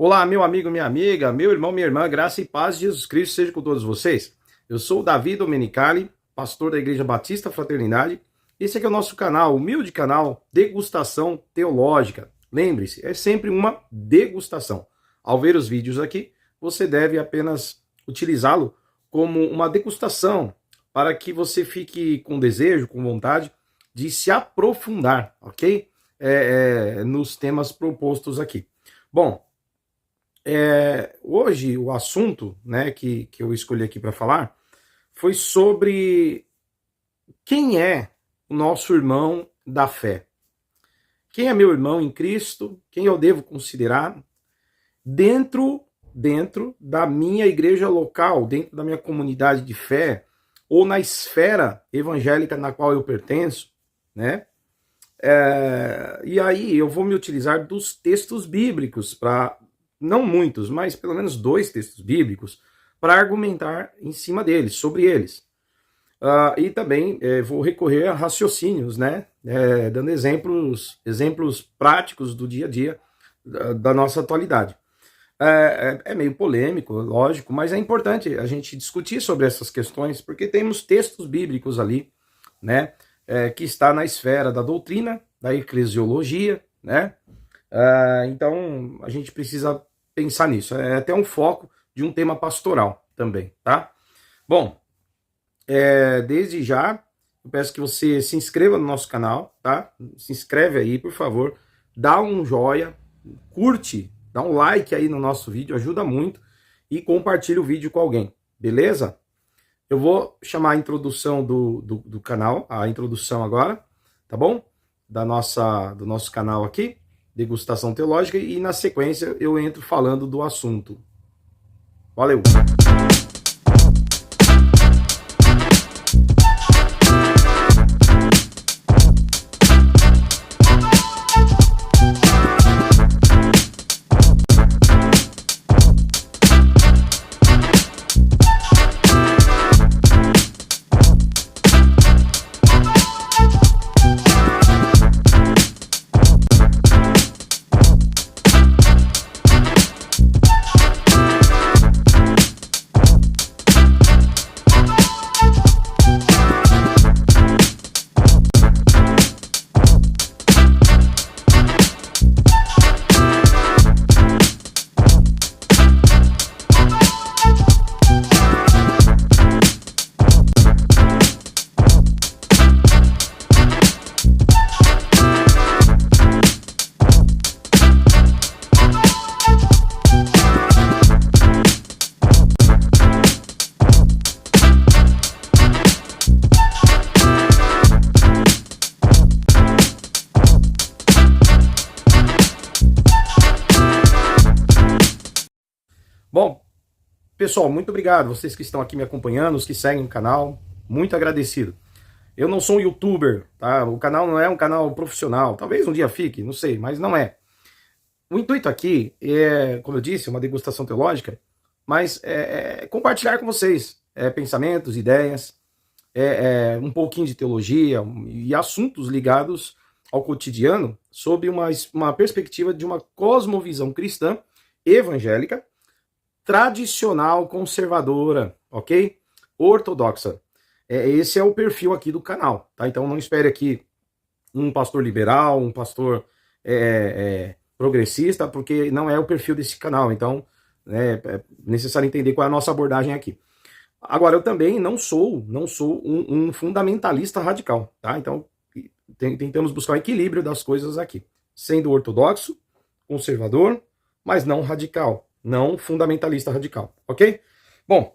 Olá, meu amigo, minha amiga, meu irmão, minha irmã, graça e paz de Jesus Cristo seja com todos vocês. Eu sou o Davi Domenicali, pastor da Igreja Batista Fraternidade. Esse aqui é o nosso canal, humilde canal Degustação Teológica. Lembre-se, é sempre uma degustação. Ao ver os vídeos aqui, você deve apenas utilizá-lo como uma degustação para que você fique com desejo, com vontade de se aprofundar, ok? Nos temas propostos aqui. Bom, hoje o assunto, né, que eu escolhi aqui para falar foi sobre quem é o nosso irmão da fé. Quem é meu irmão em Cristo? Quem eu devo considerar dentro da minha igreja local, dentro da minha comunidade de fé, ou na esfera evangélica na qual eu pertenço, né? E aí eu vou me utilizar dos textos bíblicos para, não muitos, mas pelo menos 2 textos bíblicos, para argumentar em cima deles, sobre eles. E também vou recorrer a raciocínios, né? Dando exemplos práticos do dia a dia da nossa atualidade. É meio polêmico, lógico, mas é importante a gente discutir sobre essas questões, porque temos textos bíblicos ali, né? Que está na esfera da doutrina, da eclesiologia, né? Então a gente precisa pensar nisso. É até um foco de um tema pastoral também, tá? Bom, desde já, eu peço que você se inscreva no nosso canal, tá? Se inscreve aí, por favor. Dá um joia, curte, dá um like aí no nosso vídeo, ajuda muito. E compartilha o vídeo com alguém, beleza? Eu vou chamar a introdução do canal, a introdução agora, tá bom? Do nosso canal aqui, Degustação Teológica, e na sequência eu entro falando do assunto. Valeu! Bom, pessoal, muito obrigado. Vocês que estão aqui me acompanhando, os que seguem o canal, muito agradecido. Eu não sou um youtuber, tá? O canal não é um canal profissional. Talvez um dia fique, não sei, mas não é. O intuito aqui é, como eu disse, uma degustação teológica, mas compartilhar com vocês pensamentos, ideias, um pouquinho de teologia e assuntos ligados ao cotidiano sob uma perspectiva de uma cosmovisão cristã evangélica, tradicional, conservadora, ok? Ortodoxa. Esse é o perfil aqui do canal, tá? Então não espere aqui um pastor liberal, um pastor progressista, porque não é o perfil desse canal. Então é necessário entender qual é a nossa abordagem aqui. Agora, eu também não sou um fundamentalista radical, tá? Então tentamos buscar o equilíbrio das coisas aqui, sendo ortodoxo, conservador, mas não radical. Não fundamentalista radical, ok? Bom,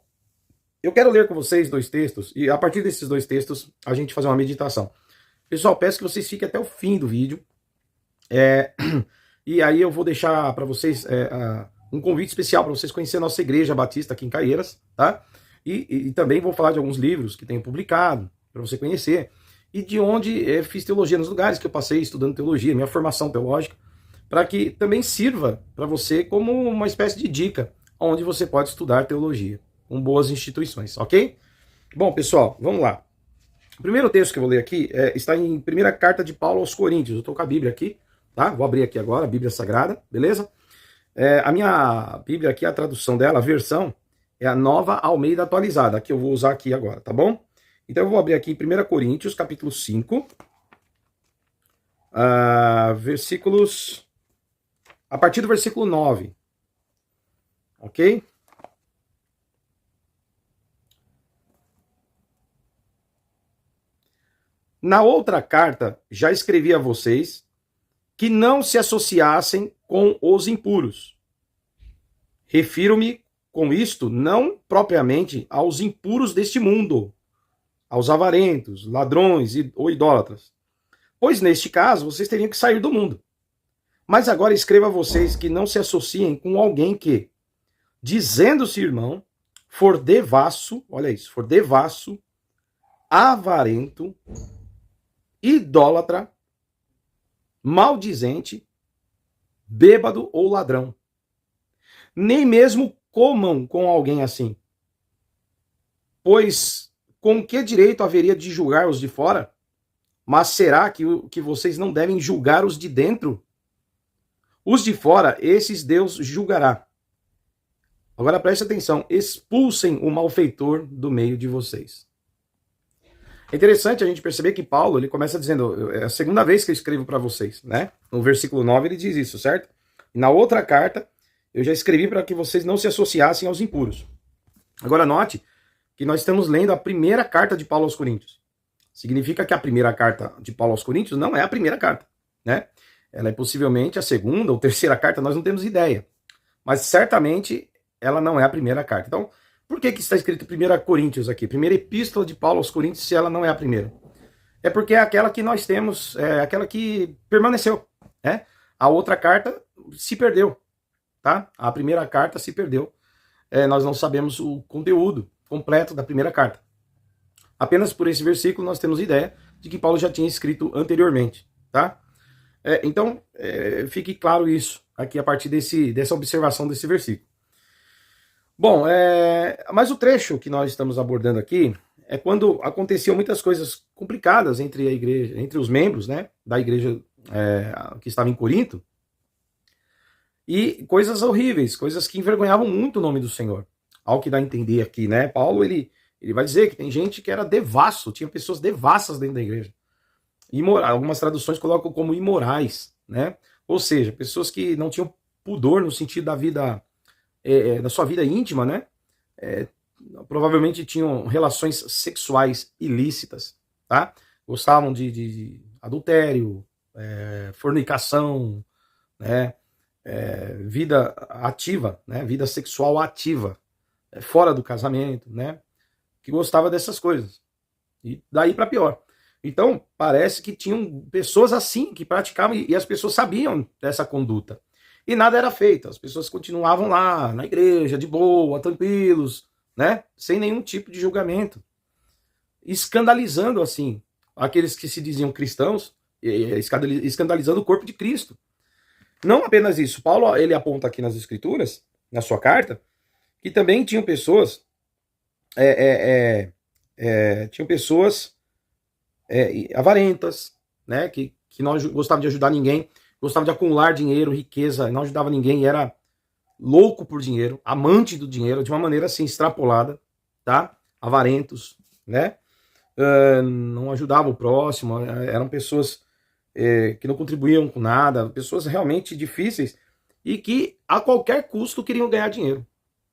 eu quero ler com vocês 2 textos, e a partir desses 2 textos, a gente fazer uma meditação. Pessoal, peço que vocês fiquem até o fim do vídeo, e aí eu vou deixar para vocês um convite especial para vocês conhecerem a nossa igreja batista aqui em Caieiras, tá? E também vou falar de alguns livros que tenho publicado, para você conhecer, e de onde fiz teologia, nos lugares que eu passei estudando teologia, minha formação teológica, para que também sirva para você como uma espécie de dica onde você pode estudar teologia, com boas instituições, ok? Bom, pessoal, vamos lá. O primeiro texto que eu vou ler aqui está em primeira carta de Paulo aos Coríntios. Eu estou com a Bíblia aqui, tá? Vou abrir aqui agora, a Bíblia Sagrada, beleza? A minha Bíblia aqui, a tradução dela, a versão, é a Nova Almeida Atualizada, que eu vou usar aqui agora, tá bom? Então eu vou abrir aqui em 1 Coríntios, capítulo 5, versículos... a partir do versículo 9, ok? Na outra carta, já escrevi a vocês que não se associassem com os impuros. Refiro-me com isto não propriamente aos impuros deste mundo, aos avarentos, ladrões ou idólatras, pois neste caso vocês teriam que sair do mundo. Mas agora escreva a vocês que não se associem com alguém que, dizendo-se irmão, for devasso, olha isso, for devasso, avarento, idólatra, maldizente, bêbado ou ladrão. Nem mesmo comam com alguém assim. Pois com que direito haveria de julgar os de fora? Mas será que vocês não devem julgar os de dentro? Os de fora, esses Deus julgará. Agora preste atenção, expulsem o malfeitor do meio de vocês. É interessante a gente perceber que Paulo, ele começa dizendo, é a segunda vez que eu escrevo para vocês, né? No versículo 9 ele diz isso, certo? E na outra carta, eu já escrevi para que vocês não se associassem aos impuros. Agora note que nós estamos lendo a primeira carta de Paulo aos Coríntios. Significa que a primeira carta de Paulo aos Coríntios não é a primeira carta, né? Ela é possivelmente a segunda ou terceira carta, nós não temos ideia. Mas certamente ela não é a primeira carta. Então, por que está escrito 1 Coríntios aqui? Primeira epístola de Paulo aos Coríntios, se ela não é a primeira? É porque é aquela que nós temos, é aquela que permaneceu, né? A outra carta se perdeu, tá? A primeira carta se perdeu. Nós não sabemos o conteúdo completo da primeira carta. Apenas por esse versículo nós temos ideia de que Paulo já tinha escrito anteriormente, tá? Então, fique claro isso aqui a partir dessa observação desse versículo. Bom, mas o trecho que nós estamos abordando aqui é quando aconteciam muitas coisas complicadas entre a igreja, entre os membros, né, da igreja que estava em Corinto, e coisas horríveis, coisas que envergonhavam muito o nome do Senhor. Ao que dá a entender aqui, né? Paulo, ele vai dizer que tem gente que era devasso, tinha pessoas devassas dentro da igreja. Algumas traduções colocam como imorais, né? Ou seja, pessoas que não tinham pudor no sentido da vida, da sua vida íntima, né? Provavelmente tinham relações sexuais ilícitas, tá? Gostavam de adultério, fornicação, né? Vida ativa, né? Vida sexual ativa, fora do casamento, né? Que gostava dessas coisas. E daí para pior. Então, parece que tinham pessoas assim que praticavam e as pessoas sabiam dessa conduta. E nada era feito. As pessoas continuavam lá na igreja, de boa, tranquilos, né? Sem nenhum tipo de julgamento. Escandalizando, assim, aqueles que se diziam cristãos, escandalizando o corpo de Cristo. Não apenas isso. Paulo, ele aponta aqui nas Escrituras, na sua carta, que também tinham pessoas avarentas, né, que não gostavam de ajudar ninguém, gostavam de acumular dinheiro, riqueza, não ajudava ninguém, era louco por dinheiro, amante do dinheiro, de uma maneira assim extrapolada, tá? Avarentos, né? Não ajudavam o próximo, eram pessoas que não contribuíam com nada, pessoas realmente difíceis e que a qualquer custo queriam ganhar dinheiro,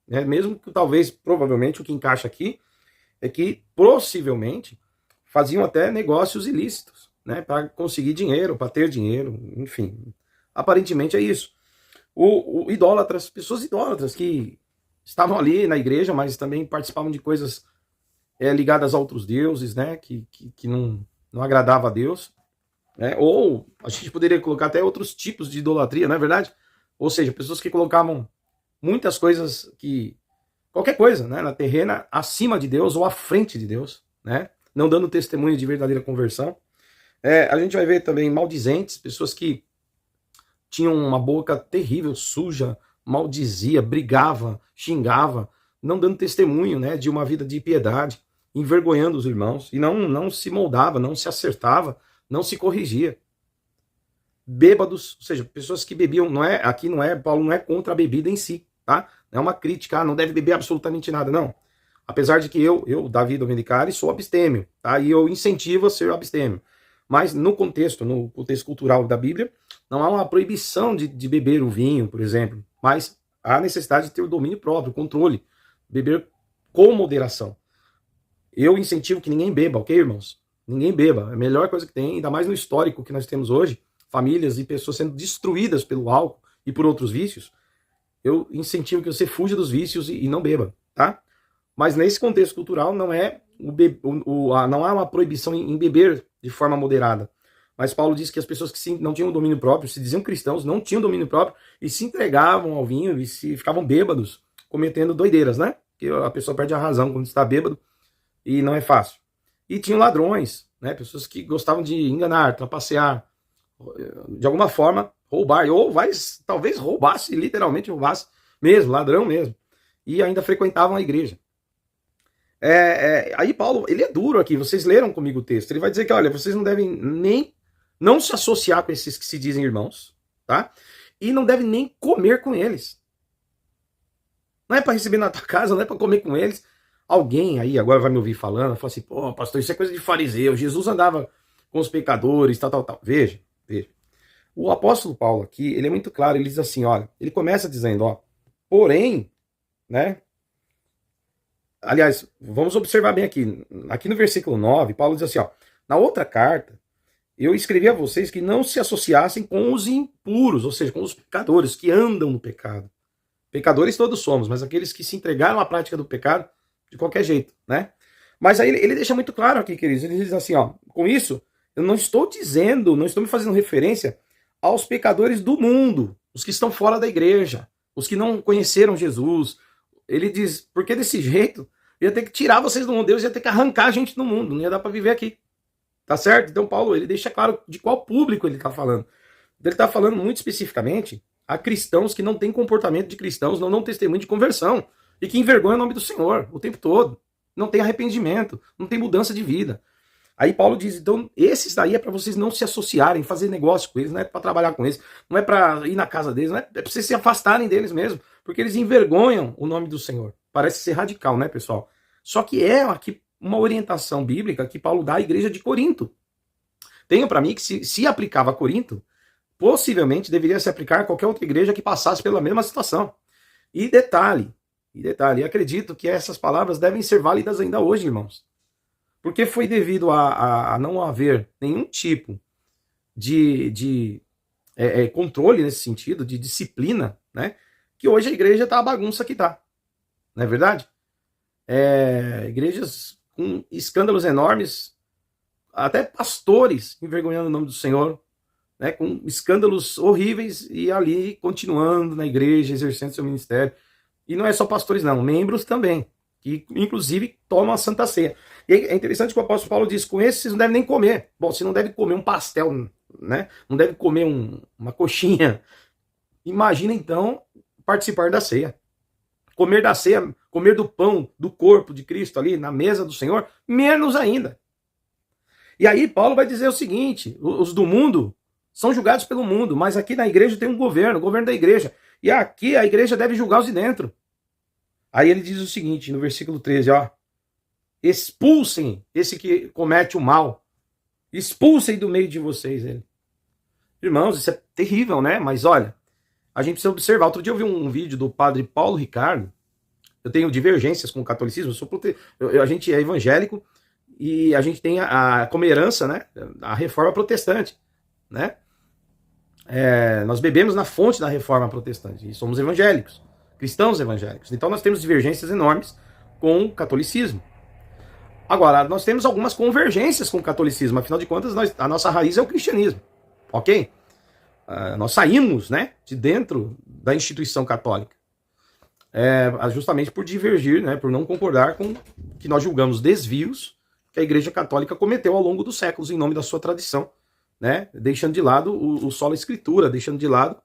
né? Mesmo que talvez, provavelmente, o que encaixa aqui é que possivelmente faziam até negócios ilícitos, né, para conseguir dinheiro, para ter dinheiro, enfim. Aparentemente é isso. Idólatras, pessoas idólatras que estavam ali na igreja, mas também participavam de coisas ligadas a outros deuses, né, que não agradava a Deus, né, ou a gente poderia colocar até outros tipos de idolatria, não é verdade? Ou seja, pessoas que colocavam muitas coisas qualquer coisa, né, na terrena acima de Deus ou à frente de Deus, né, não dando testemunho de verdadeira conversão. A gente vai ver também maldizentes, pessoas que tinham uma boca terrível, suja, maldizia, brigava, xingava, não dando testemunho, né, de uma vida de piedade, envergonhando os irmãos, e não se moldava, não se acertava, não se corrigia. bêbados, ou seja, pessoas que bebiam, Paulo não é contra a bebida em si, tá? Não é uma crítica, não deve beber absolutamente nada, não. Apesar de que Davi Domenicali, sou abstêmio, tá? E eu incentivo a ser abstêmio. Mas no contexto cultural da Bíblia, não há uma proibição de beber o vinho, por exemplo, mas há necessidade de ter o domínio próprio, o controle, beber com moderação. Eu incentivo que ninguém beba, ok, irmãos? Ninguém beba, é a melhor coisa que tem, ainda mais no histórico que nós temos hoje, famílias e pessoas sendo destruídas pelo álcool e por outros vícios. Eu incentivo que você fuja dos vícios e não beba, tá? Mas nesse contexto cultural não é não há uma proibição em beber de forma moderada. Mas Paulo diz que as pessoas que não tinham domínio próprio, se diziam cristãos, não tinham domínio próprio e se entregavam ao vinho e ficavam bêbados, cometendo doideiras, né? Porque a pessoa perde a razão quando está bêbado e não é fácil. E tinham ladrões, né? Pessoas que gostavam de enganar, trapacear, de alguma forma roubar, ou talvez literalmente roubasse mesmo, ladrão mesmo, e ainda frequentavam a igreja. Aí Paulo, ele é duro aqui, vocês leram comigo o texto, ele vai dizer que, olha, vocês não devem não se associar com esses que se dizem irmãos, tá? E não devem nem comer com eles. Não é para receber na tua casa, não é para comer com eles. Alguém aí agora vai me ouvir falando, fala assim, pô, pastor, isso é coisa de fariseu, Jesus andava com os pecadores, tal. Veja. O apóstolo Paulo aqui, ele é muito claro, ele diz assim, olha, ele começa dizendo, ó, porém, né, aliás, vamos observar bem aqui no versículo 9, Paulo diz assim, ó, na outra carta, eu escrevi a vocês que não se associassem com os impuros, ou seja, com os pecadores que andam no pecado. Pecadores todos somos, mas aqueles que se entregaram à prática do pecado de qualquer jeito, né? Mas aí ele deixa muito claro aqui, queridos, ele diz assim, ó, com isso, eu não estou me fazendo referência aos pecadores do mundo, os que estão fora da igreja, os que não conheceram Jesus. Ele diz, porque desse jeito, eu ia ter que tirar vocês do mundo, Deus ia ter que arrancar a gente do mundo, não ia dar para viver aqui. Tá certo? Então Paulo, ele deixa claro de qual público ele está falando. Ele está falando muito especificamente a cristãos que não têm comportamento de cristãos, não dão testemunho de conversão, e que envergonham o nome do Senhor o tempo todo. Não tem arrependimento, não tem mudança de vida. Aí Paulo diz, então, esses daí é para vocês não se associarem, fazer negócio com eles, não é para trabalhar com eles, não é para ir na casa deles, não é para vocês se afastarem deles mesmo, porque eles envergonham o nome do Senhor. Parece ser radical, né, pessoal? Só que é aqui uma orientação bíblica que Paulo dá à igreja de Corinto. Tenho para mim que se aplicava a Corinto, possivelmente deveria se aplicar a qualquer outra igreja que passasse pela mesma situação. E detalhe, acredito que essas palavras devem ser válidas ainda hoje, irmãos. Porque foi devido a não haver nenhum tipo de controle nesse sentido, de disciplina, né? Que hoje a igreja está a bagunça que está. Não é verdade? Igrejas com escândalos enormes, até pastores envergonhando o nome do Senhor, né? Com escândalos horríveis e ali continuando na igreja, exercendo seu ministério. E não é só pastores não, membros também, que inclusive tomam a Santa Ceia. E é interessante que o apóstolo Paulo diz, com esses vocês não devem nem comer. Bom, você não deve comer um pastel, né? Não deve comer uma coxinha. Imagina então participar da ceia. Comer da ceia, comer do pão, do corpo de Cristo ali na mesa do Senhor, menos ainda. E aí Paulo vai dizer o seguinte, os do mundo são julgados pelo mundo, mas aqui na igreja tem um governo, o governo da igreja. E aqui a igreja deve julgar os de dentro. Aí ele diz o seguinte, no versículo 13, ó, expulsem esse que comete o mal, expulsem do meio de vocês ele. Irmãos, isso é terrível, né? Mas olha, a gente precisa observar. Outro dia eu vi um vídeo do padre Paulo Ricardo, eu tenho divergências com o catolicismo, a gente é evangélico e a gente tem como herança, né, a reforma protestante, né? Nós bebemos na fonte da reforma protestante e somos evangélicos, cristãos evangélicos. Então nós temos divergências enormes com o catolicismo. Agora, nós temos algumas convergências com o catolicismo, afinal de contas, a nossa raiz é o cristianismo, ok? Nós saímos, né, de dentro da instituição católica, justamente por divergir, né, por não concordar com que nós julgamos desvios que a Igreja Católica cometeu ao longo dos séculos em nome da sua tradição, né, deixando de lado o sola escritura, deixando de lado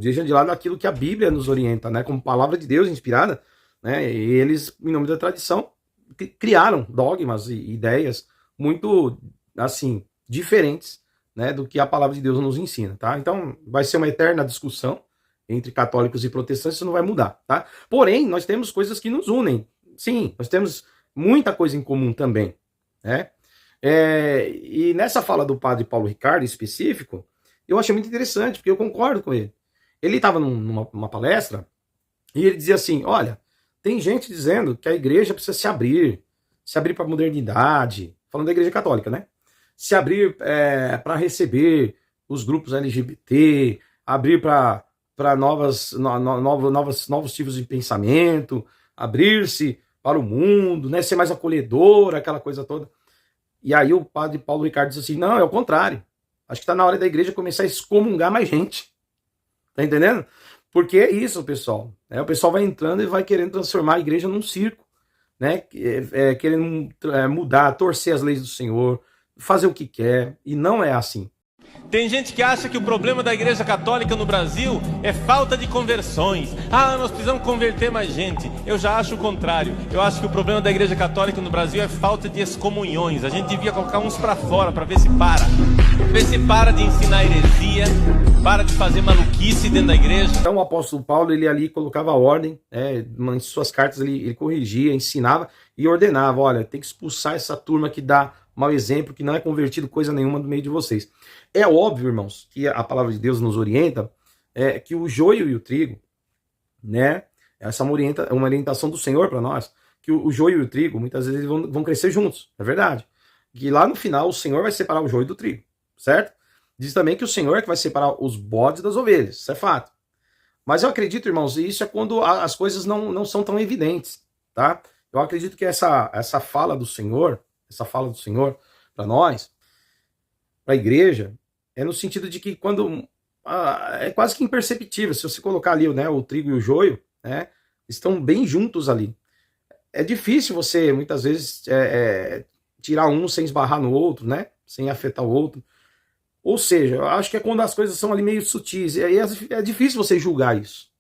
deixando de lado aquilo que a Bíblia nos orienta, né, como palavra de Deus inspirada, né, e eles, em nome da tradição, criaram dogmas e ideias muito, assim, diferentes né, do que a palavra de Deus nos ensina, tá? Então, vai ser uma eterna discussão entre católicos e protestantes, isso não vai mudar, tá? Porém, nós temos coisas que nos unem. Sim, nós temos muita coisa em comum também, né? E nessa fala do padre Paulo Ricardo, em específico, eu achei muito interessante, porque eu concordo com ele. Ele estava numa palestra e ele dizia assim, olha, tem gente dizendo que a igreja precisa se abrir para a modernidade, falando da igreja católica, né? Se abrir para receber os grupos LGBT, abrir para novos tipos de pensamento, abrir-se para o mundo, né? Ser mais acolhedor, aquela coisa toda. E aí o padre Paulo Ricardo disse assim, não, é o contrário. Acho que está na hora da igreja começar a excomungar mais gente. Tá entendendo? Porque é isso, pessoal. O pessoal vai entrando e vai querendo transformar a igreja num circo, né? Querendo mudar, torcer as leis do Senhor, fazer o que quer. E não é assim. Tem gente que acha que o problema da Igreja Católica no Brasil é falta de conversões. Ah, nós precisamos converter mais gente. Eu já acho o contrário. Eu acho que o problema da Igreja Católica no Brasil é falta de excomunhões. A gente devia colocar uns para fora para ver se para. Ver se para de ensinar heresia, para de fazer maluquice dentro da igreja. Então o apóstolo Paulo, ele ali colocava ordem, em suas cartas ele corrigia, ensinava e ordenava, olha, tem que expulsar essa turma que dá mau exemplo, que não é convertido coisa nenhuma no meio de vocês. É óbvio, irmãos, que a palavra de Deus nos orienta que o joio e o trigo, né? Essa é uma orientação do Senhor para nós, que o joio e o trigo muitas vezes vão crescer juntos, é verdade. Que lá no final o Senhor vai separar o joio do trigo, certo? Diz também que o Senhor é que vai separar os bodes das ovelhas, isso é fato. Mas eu acredito, irmãos, isso é quando as coisas não são tão evidentes, tá? Eu acredito que essa fala do Senhor para nós, para a igreja, é no sentido de que quando é quase que imperceptível, se você colocar ali, né, o trigo e o joio, né, estão bem juntos ali. É difícil você, muitas vezes, tirar um sem esbarrar no outro, né, sem afetar o outro. Ou seja, eu acho que é quando as coisas são ali meio sutis, e aí é difícil você julgar isso.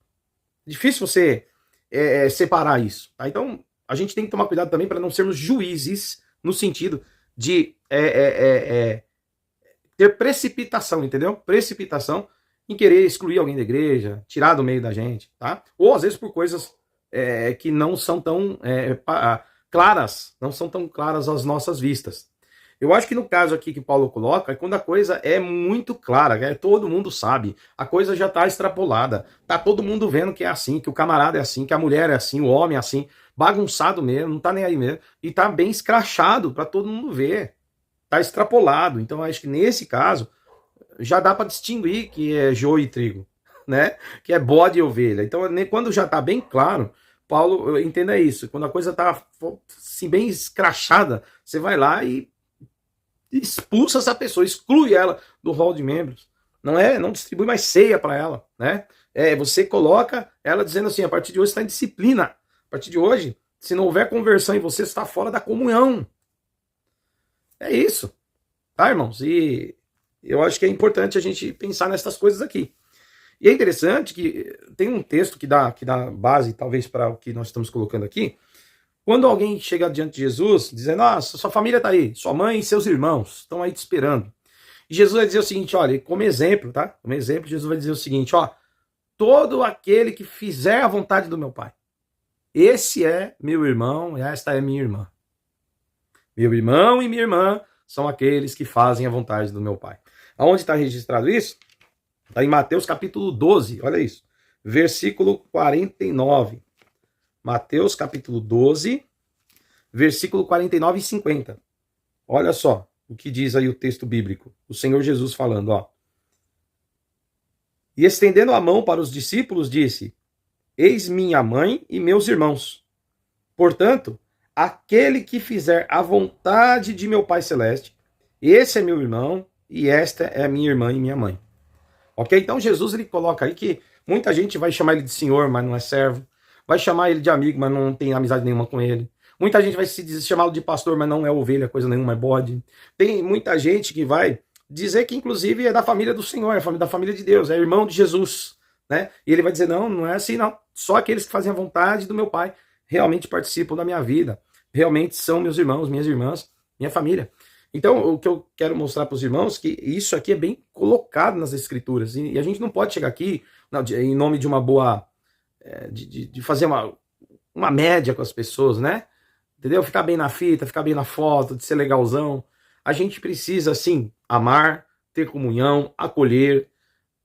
É difícil você separar isso. Tá? Então, a gente tem que tomar cuidado também para não sermos juízes no sentido de ter precipitação, entendeu? Precipitação em querer excluir alguém da igreja, tirar do meio da gente, tá? Ou às vezes por coisas que não são tão claras, não são tão claras às nossas vistas. Eu acho que no caso aqui que Paulo coloca, é quando a coisa é muito clara, todo mundo sabe, a coisa já está extrapolada, tá todo mundo vendo que é assim, que o camarada é assim, que a mulher é assim, o homem é assim, bagunçado mesmo, não tá nem aí mesmo, e tá bem escrachado para todo mundo ver, tá extrapolado. Então acho que nesse caso já dá para distinguir que é joio e trigo, né? Que é bode e ovelha. Então quando já tá bem claro, Paulo entenda isso, quando a coisa tá assim, bem escrachada, você vai lá e expulsa essa pessoa, exclui ela do hall de membros. Não distribui mais ceia para ela, né? Você coloca ela dizendo assim, a partir de hoje você está em disciplina. A partir de hoje, se não houver conversão em você, você está fora da comunhão. É isso. Tá, irmãos? E eu acho que é importante a gente pensar nessas coisas aqui. E é interessante que tem um texto que dá base, talvez, para o que nós estamos colocando aqui. Quando alguém chega diante de Jesus, dizendo, nossa, sua família está aí, sua mãe e seus irmãos estão aí te esperando. E Jesus vai dizer o seguinte, olha, como exemplo, tá? Como exemplo, Jesus vai dizer o seguinte, ó, todo aquele que fizer a vontade do meu Pai, esse é meu irmão e esta é minha irmã. Meu irmão e minha irmã são aqueles que fazem a vontade do meu Pai. Aonde está registrado isso? Está em Mateus capítulo 12, olha isso, versículo 49. Mateus capítulo 12, versículo 49 e 50. Olha só o que diz aí o texto bíblico. O Senhor Jesus falando, ó. E estendendo a mão para os discípulos, disse, eis minha mãe e meus irmãos. Portanto, aquele que fizer a vontade de meu Pai Celeste, esse é meu irmão e esta é minha irmã e minha mãe. Ok? Então Jesus ele coloca aí que muita gente vai chamar ele de senhor, mas não é servo. Vai chamar ele de amigo, mas não tem amizade nenhuma com ele. Muita gente vai chamá-lo de pastor, mas não é ovelha, coisa nenhuma, é bode. Tem muita gente que vai dizer que, inclusive, é da família do Senhor, é da família de Deus, é irmão de Jesus, né? E ele vai dizer, não é assim, não. Só aqueles que fazem a vontade do meu Pai realmente participam da minha vida, realmente são meus irmãos, minhas irmãs, minha família. Então, o que eu quero mostrar para os irmãos é que isso aqui é bem colocado nas Escrituras. E a gente não pode chegar aqui em nome de uma boa... de fazer uma média com as pessoas, né? Entendeu? Ficar bem na fita, ficar bem na foto, de ser legalzão. A gente precisa, sim, amar, ter comunhão, acolher,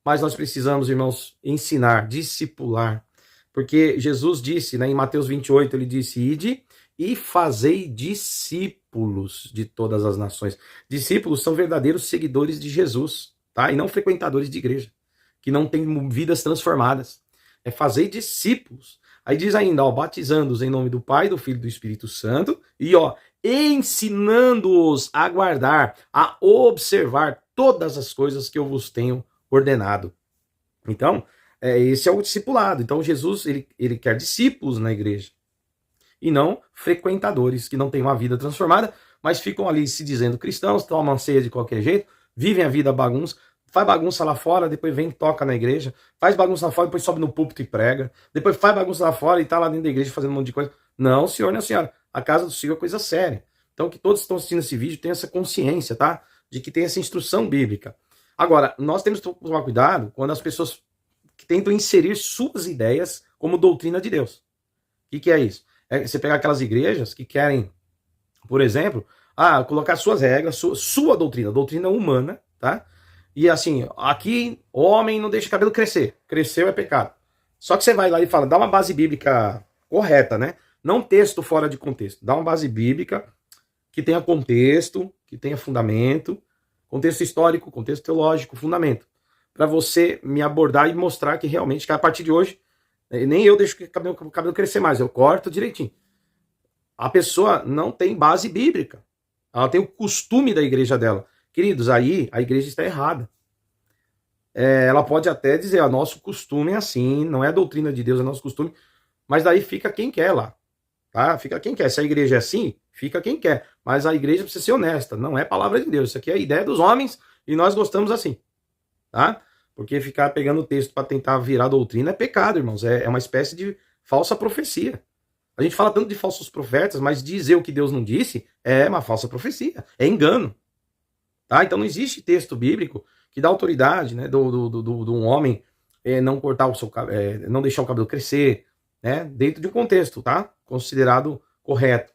mas nós precisamos, irmãos, ensinar, discipular. Porque Jesus disse, né, em Mateus 28, ele disse, ide e fazei discípulos de todas as nações. Discípulos são verdadeiros seguidores de Jesus, tá? E não frequentadores de igreja, que não têm vidas transformadas. É fazer discípulos. Aí diz ainda, ó, batizando-os em nome do Pai, do Filho e do Espírito Santo, e ó, ensinando-os a guardar, a observar todas as coisas que eu vos tenho ordenado. Então, esse é o discipulado. Então, Jesus, ele quer discípulos na igreja, e não frequentadores que não têm uma vida transformada, mas ficam ali se dizendo cristãos, tomam ceia de qualquer jeito, vivem a vida bagunça, faz bagunça lá fora, depois vem e toca na igreja, faz bagunça lá fora, depois sobe no púlpito e prega, depois faz bagunça lá fora e tá lá dentro da igreja fazendo um monte de coisa. Não, senhor, não, senhora. A casa do Senhor é coisa séria. Então, que todos que estão assistindo esse vídeo tenham essa consciência, tá? De que tem essa instrução bíblica. Agora, nós temos que tomar cuidado quando as pessoas tentam inserir suas ideias como doutrina de Deus. O que é isso? É você pegar aquelas igrejas que querem, por exemplo, colocar suas regras, sua doutrina humana, tá? E assim, aqui, homem não deixa cabelo crescer. Cresceu é pecado. Só que você vai lá e fala, dá uma base bíblica correta, né? Não texto fora de contexto. Dá uma base bíblica que tenha contexto, que tenha fundamento, contexto histórico, contexto teológico, fundamento. Para você me abordar e mostrar que realmente, que a partir de hoje, nem eu deixo o cabelo crescer mais, eu corto direitinho. A pessoa não tem base bíblica. Ela tem o costume da igreja dela. Queridos, aí a igreja está errada. Ela pode até dizer, nosso costume é assim, não é a doutrina de Deus, é nosso costume, mas daí fica quem quer lá. Tá? Fica quem quer. Se a igreja é assim, fica quem quer. Mas a igreja precisa ser honesta, não é palavra de Deus. Isso aqui é a ideia dos homens e nós gostamos assim. Tá? Porque ficar pegando o texto para tentar virar doutrina é pecado, irmãos. É uma espécie de falsa profecia. A gente fala tanto de falsos profetas, mas dizer o que Deus não disse é uma falsa profecia, é engano. Tá? Então não existe texto bíblico que dá autoridade, né, de um homem não cortar o seu não deixar o cabelo crescer, né, dentro de um contexto, tá? Considerado correto.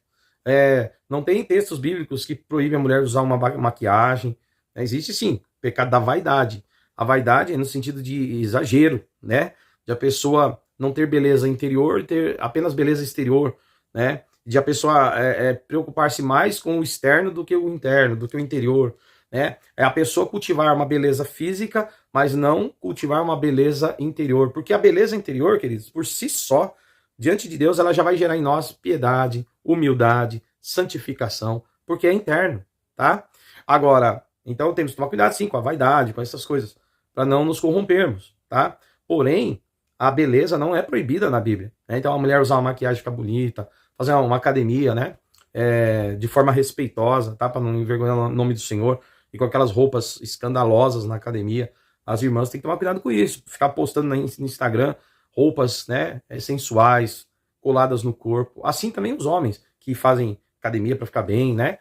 Não tem textos bíblicos que proíbem a mulher usar uma maquiagem. Existe sim, pecado da vaidade. A vaidade é no sentido de exagero, né? De a pessoa não ter beleza interior e ter apenas beleza exterior, né? De a pessoa preocupar-se mais com o externo do que o interno, do que o interior, né? É a pessoa cultivar uma beleza física, mas não cultivar uma beleza interior. Porque a beleza interior, queridos, por si só, diante de Deus, ela já vai gerar em nós piedade, humildade, santificação, porque é interno, tá? Agora, então temos que tomar cuidado sim com a vaidade, com essas coisas, para não nos corrompermos, tá? Porém, a beleza não é proibida na Bíblia, né? Então a mulher usar uma maquiagem ficar bonita, fazer uma academia, né? De forma respeitosa, tá? Para não envergonhar o nome do Senhor, e com aquelas roupas escandalosas na academia. As irmãs têm que tomar cuidado com isso, ficar postando no Instagram roupas, né, sensuais, coladas no corpo. Assim também os homens que fazem academia para ficar bem, né?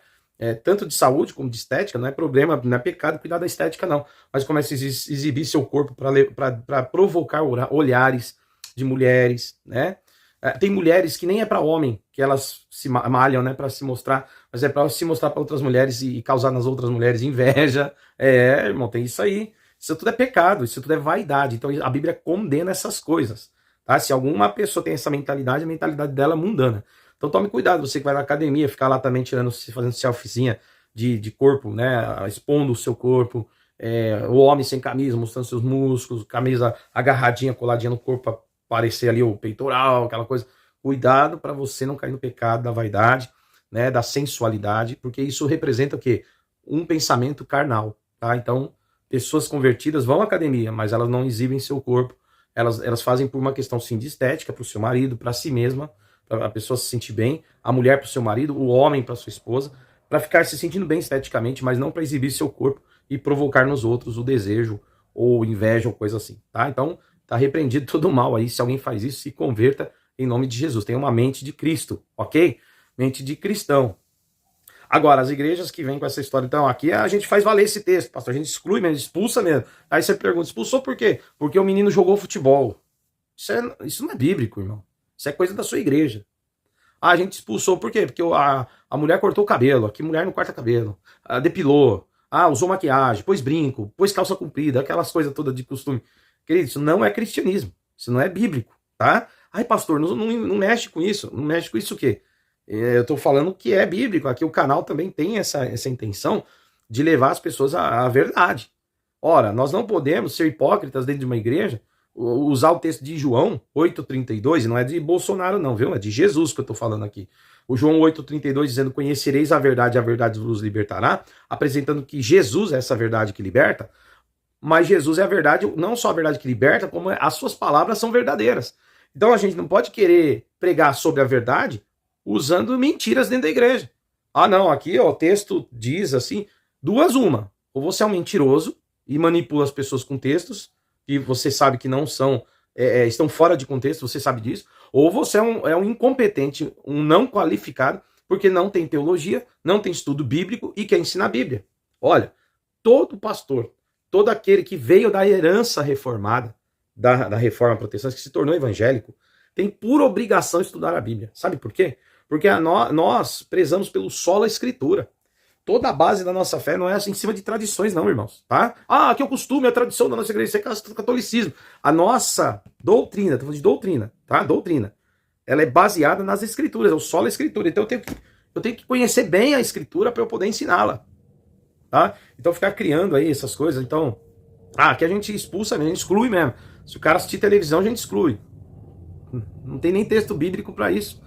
Tanto de saúde como de estética, não é problema, não é pecado cuidar da estética, não. Mas começa a exibir seu corpo para provocar olhares de mulheres, né? Tem mulheres que nem é para homem, que elas se malham, né, para se mostrar, mas é para se mostrar para outras mulheres e causar nas outras mulheres inveja. Irmão, tem isso aí. Isso tudo é pecado, isso tudo é vaidade. Então a Bíblia condena essas coisas. Tá? Se alguma pessoa tem essa mentalidade, a mentalidade dela é mundana. Então tome cuidado, você que vai na academia, ficar lá também fazendo selfiezinha de corpo, né? Expondo o seu corpo. O homem sem camisa, mostrando seus músculos, camisa agarradinha, coladinha no corpo, para parecer ali o peitoral, aquela coisa. Cuidado para você não cair no pecado da vaidade, né? Da sensualidade, porque isso representa o quê? Um pensamento carnal, tá? Então, pessoas convertidas vão à academia, mas elas não exibem seu corpo. Elas fazem por uma questão, sim, de estética, para o seu marido, para si mesma, para a pessoa se sentir bem, a mulher para o seu marido, o homem para sua esposa, para ficar se sentindo bem esteticamente, mas não para exibir seu corpo e provocar nos outros o desejo ou inveja ou coisa assim, tá? Então, tá repreendido todo o mal aí. Se alguém faz isso, se converta em nome de Jesus. Tenha uma mente de Cristo, ok? Mente de cristão. Agora, as igrejas que vêm com essa história, então, aqui a gente faz valer esse texto, pastor, a gente exclui mesmo, expulsa mesmo. Aí você pergunta, expulsou por quê? Porque o menino jogou futebol. Isso não é bíblico, irmão. Isso é coisa da sua igreja. Ah, a gente expulsou por quê? Porque a mulher cortou o cabelo, aqui mulher não corta cabelo, depilou, usou maquiagem, pôs brinco, pôs calça comprida, aquelas coisas todas de costume. Querido, isso não é cristianismo, isso não é bíblico, tá? Ai, pastor, não mexe com isso, não mexe com isso o quê? Eu tô falando que é bíblico, aqui o canal também tem essa intenção de levar as pessoas à verdade. Ora, nós não podemos ser hipócritas dentro de uma igreja, usar o texto de João 8,32, e não é de Bolsonaro não, viu? É de Jesus que eu tô falando aqui. O João 8,32 dizendo, conhecereis a verdade vos libertará, apresentando que Jesus é essa verdade que liberta, mas Jesus é a verdade, não só a verdade que liberta, como as suas palavras são verdadeiras. Então a gente não pode querer pregar sobre a verdade usando mentiras dentro da igreja. Ah não, aqui ó, o texto diz assim, duas uma, ou você é um mentiroso e manipula as pessoas com textos, que você sabe que não são, estão fora de contexto, você sabe disso, ou você é um incompetente, um não qualificado, porque não tem teologia, não tem estudo bíblico e quer ensinar a Bíblia. Olha, todo pastor, todo aquele que veio da herança reformada, da reforma protestante, que se tornou evangélico, tem por obrigação estudar a Bíblia. Sabe por quê? Porque nós prezamos pelo sola escritura. Toda a base da nossa fé não é em cima de tradições, não, irmãos, tá? Aqui é o costume, a tradição da nossa igreja, isso é catolicismo. A nossa doutrina, tô falando de doutrina, tá? Doutrina. Ela é baseada nas escrituras, é o solo escritura. Então eu tenho que conhecer bem a escritura para eu poder ensiná-la, tá? Então ficar criando aí essas coisas, então... aqui a gente expulsa mesmo, a gente exclui mesmo. Se o cara assistir televisão, a gente exclui. Não tem nem texto bíblico para isso.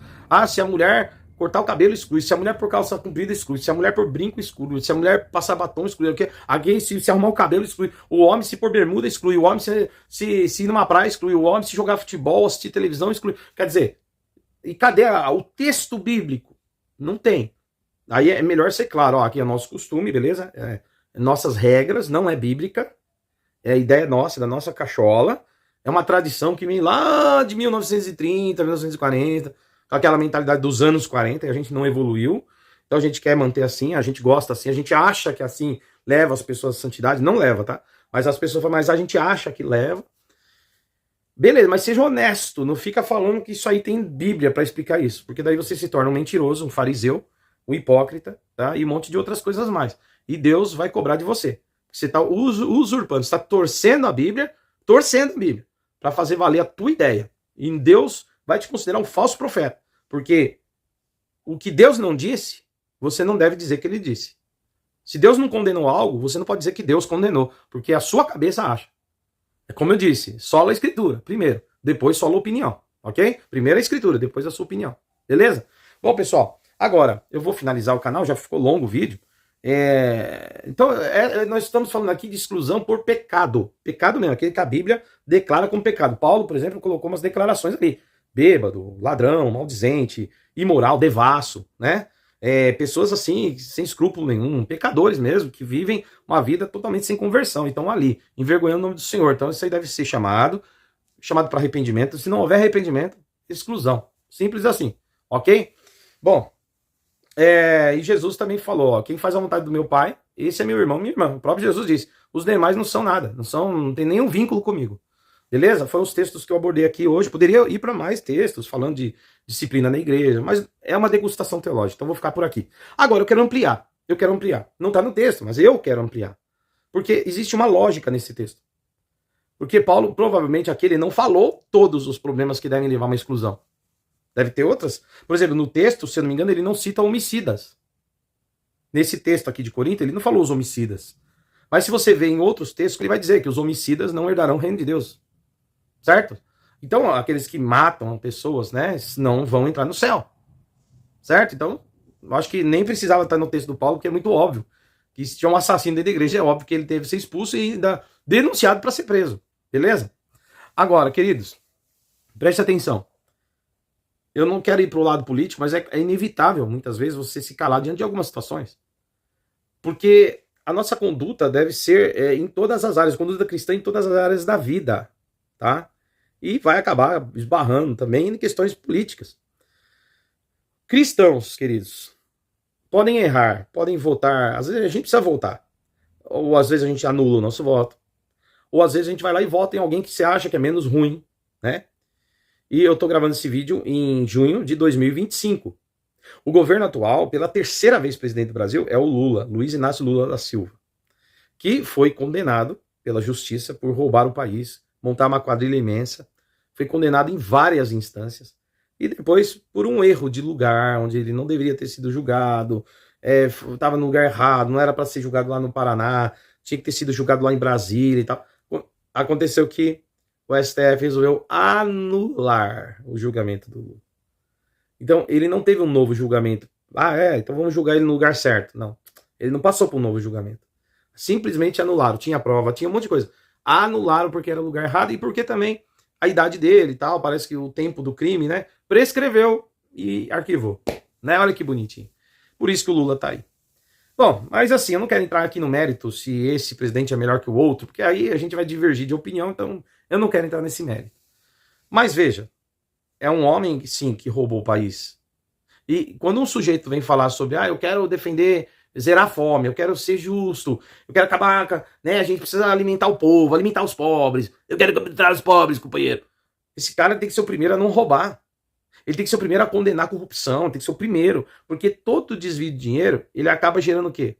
Se a mulher cortar o cabelo, exclui. Se a mulher por calça comprida, exclui. Se a mulher por brinco, exclui. Se a mulher passar batom, exclui. A gay, se arrumar o cabelo, exclui. O homem, se por bermuda, exclui. O homem, se ir numa praia, exclui. O homem, se jogar futebol, assistir televisão, exclui. Quer dizer, e cadê o texto bíblico? Não tem. Aí é melhor ser claro, aqui é nosso costume, beleza? Nossas regras, não é bíblica. É a ideia nossa, da nossa cachola. É uma tradição que vem lá de 1930, 1940, com aquela mentalidade dos anos 40, e a gente não evoluiu. Então a gente quer manter assim, a gente gosta assim, a gente acha que assim leva as pessoas à santidade. Não leva, tá? Mas as pessoas falam, mas a gente acha que leva. Beleza, mas seja honesto, não fica falando que isso aí tem Bíblia para explicar isso, porque daí você se torna um mentiroso, um fariseu, um hipócrita, tá? E um monte de outras coisas mais. E Deus vai cobrar de você. Você está usurpando, você está torcendo a Bíblia para fazer valer a tua ideia. E Deus vai te considerar um falso profeta. Porque o que Deus não disse, você não deve dizer que ele disse. Se Deus não condenou algo, você não pode dizer que Deus condenou, porque a sua cabeça acha. É como eu disse, sola a escritura, primeiro. Depois sola a opinião, ok? Primeiro a escritura, depois a sua opinião. Beleza? Bom, pessoal, agora eu vou finalizar o canal, já ficou longo o vídeo. Então, nós estamos falando aqui de exclusão por pecado. Pecado mesmo, aquele que a Bíblia declara como pecado. Paulo, por exemplo, colocou umas declarações ali. Bêbado, ladrão, maldizente, imoral, devasso, né? Pessoas assim, sem escrúpulo nenhum, pecadores mesmo, que vivem uma vida totalmente sem conversão. Então ali, envergonhando o nome do Senhor. Então isso aí deve ser chamado para arrependimento. Se não houver arrependimento, exclusão. Simples assim, ok? Bom, e Jesus também falou, quem faz a vontade do meu Pai, esse é meu irmão, minha irmã. O próprio Jesus disse, os demais não são nada, não tem nenhum vínculo comigo. Beleza? Foram os textos que eu abordei aqui hoje. Poderia ir para mais textos, falando de disciplina na igreja, mas é uma degustação teológica, então vou ficar por aqui. Agora, eu quero ampliar. Não está no texto, mas eu quero ampliar. Porque existe uma lógica nesse texto. Porque Paulo, provavelmente, aqui ele não falou todos os problemas que devem levar a uma exclusão. Deve ter outras. Por exemplo, no texto, se eu não me engano, ele não cita homicidas. Nesse texto aqui de Corinto, ele não falou os homicidas. Mas se você vê em outros textos, ele vai dizer que os homicidas não herdarão o reino de Deus. Certo? Então, aqueles que matam pessoas, né, não vão entrar no céu. Certo? Então, eu acho que nem precisava estar no texto do Paulo, porque é muito óbvio que se tinha um assassino dentro da igreja, é óbvio que ele teve que ser expulso e ainda denunciado para ser preso. Beleza? Agora, queridos, preste atenção. Eu não quero ir para o lado político, mas é inevitável, muitas vezes, você se calar diante de algumas situações. Porque a nossa conduta deve ser em todas as áreas, conduta cristã em todas as áreas da vida, tá? E vai acabar esbarrando também em questões políticas. Cristãos, queridos, podem errar, podem votar, às vezes a gente precisa votar, ou às vezes a gente anula o nosso voto, ou às vezes a gente vai lá e vota em alguém que você acha que é menos ruim, né? E eu tô gravando esse vídeo em junho de 2025. O governo atual, pela terceira vez presidente do Brasil, é o Lula, Luiz Inácio Lula da Silva, que foi condenado pela justiça por roubar o país, montar uma quadrilha imensa, foi condenado em várias instâncias, e depois por um erro de lugar, onde ele não deveria ter sido julgado, estava no lugar errado, não era para ser julgado lá no Paraná, tinha que ter sido julgado lá em Brasília e tal. Aconteceu que o STF resolveu anular o julgamento do Lula. Então, ele não teve um novo julgamento. Então vamos julgar ele no lugar certo. Não, ele não passou por um novo julgamento. Simplesmente anularam. Tinha prova, tinha um monte de coisa. Anularam porque era o lugar errado e porque também a idade dele e tal, parece que o tempo do crime, né, prescreveu e arquivou. Né? Olha que bonitinho. Por isso que o Lula tá aí. Bom, mas assim, eu não quero entrar aqui no mérito se esse presidente é melhor que o outro, porque aí a gente vai divergir de opinião, então eu não quero entrar nesse mérito. Mas veja, é um homem, sim, que roubou o país. E quando um sujeito vem falar sobre, eu quero defender, zerar a fome, eu quero ser justo, eu quero acabar, né, a gente precisa alimentar o povo, alimentar os pobres, eu quero alimentar os pobres, companheiro. Esse cara tem que ser o primeiro a não roubar. Ele tem que ser o primeiro a condenar a corrupção, tem que ser o primeiro, porque todo desvio de dinheiro, ele acaba gerando o quê?